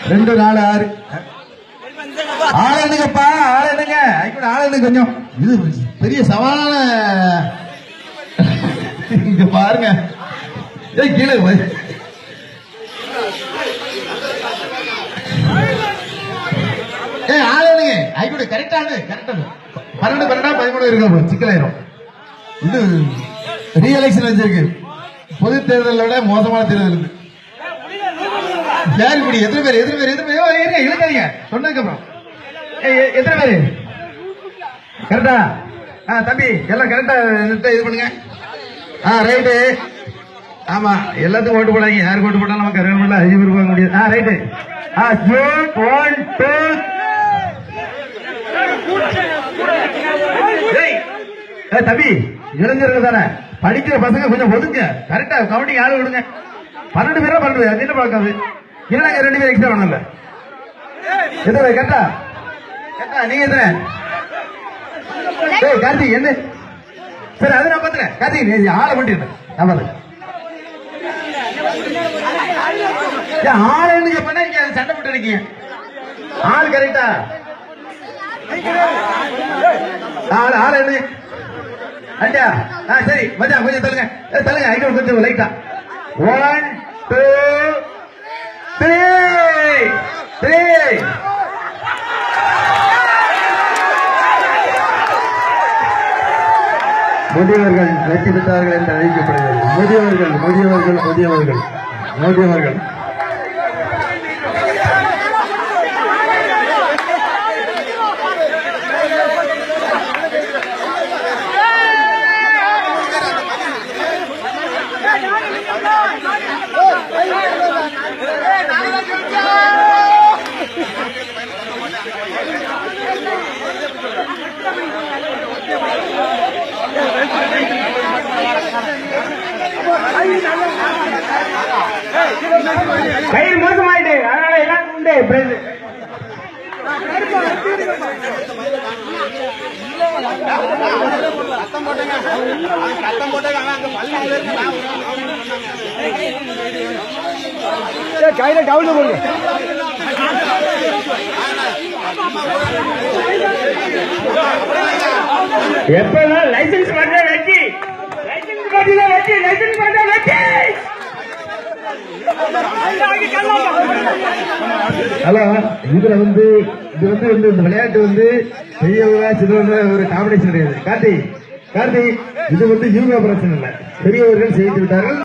2 4 6 ஆளுங்கப்பா ஆளுங்க ஆளுங்க கொஞ்சம் இது பெரிய சவாலான இங்க பாருங்க கீழே ஆளுங்க ஐக்கூட கரெக்டானு 12 13 இருக்கும் சிக்கலாயிரும். இது ரீஎலெக்ஷன் வச்சிருக்கு. பொது தேர்தலை விட மோசமான தேர்தல் இது. யாரு இப்படி எத்தனை பேர் இழுக்காதீங்க சொன்னதுக்கு அப்புறம் எத்தனை பேரு கரெக்டா? தம்பி எல்லாம் கரெக்டா இது பண்ணுங்க. ரைட்டு. ஆமா எல்லாத்துக்கும் ஓட்டு போடாங்க. யாருக்கு ஓட்டு போட்டாலும் நமக்கு கருவமல்ல 5 பேர் போக முடியாது. ரைட்டு. 1 2 தம்பி இளைஞர்கள் தானே படிக்கிற பசங்க கொஞ்சம் ஒதுங்க. கரெக்டா கவுண்டிங் ஆளு விடுங்க. 12 பேரா 12 பேர் என்ன பார்க்காது இல்லைங்க. 2 பேர் எக்ஸ்ட்ரா பண்ணல. எத்தனை கரெக்டா? நீங்க எத்தனை? கார்த்திக் என்ன சரி அது நான் பாத்துறேன். கார்த்திக் ஆளை பண்ணிருந்தேன் நான் பாத்து ஆள் என்ன பண்ண சண்டை போட்டு இருக்கீங்க. ஆள் கரெக்டா? ஆள் என்ன அண்டா? சரி மச்சான் கொஞ்சம் தள்ளுங்க ஐட்டம் கொஞ்சம் லைட்டா. 1 2 3 முதியவர்கள் வெற்றி பெற்றார்கள் என்று அறிவிக்கப்படுகிறது. முதியவர்கள் கயிறு மோசமாயிட்டு அதனால எல்லாம் உண்டு. கையில டவுன் போடுங்க. எப்பதான் லைசன்ஸ் பண்ண வச்சு ஹலோ இதுல இது விளையாட்டு பெரியவங்க சிறுவங்க ஒரு காம்படிஷன் கிடையாது. கார்த்தி இது யூகா பிரச்சனை இல்ல. பெரியவர்கள் செய்து விட்டார்கள்.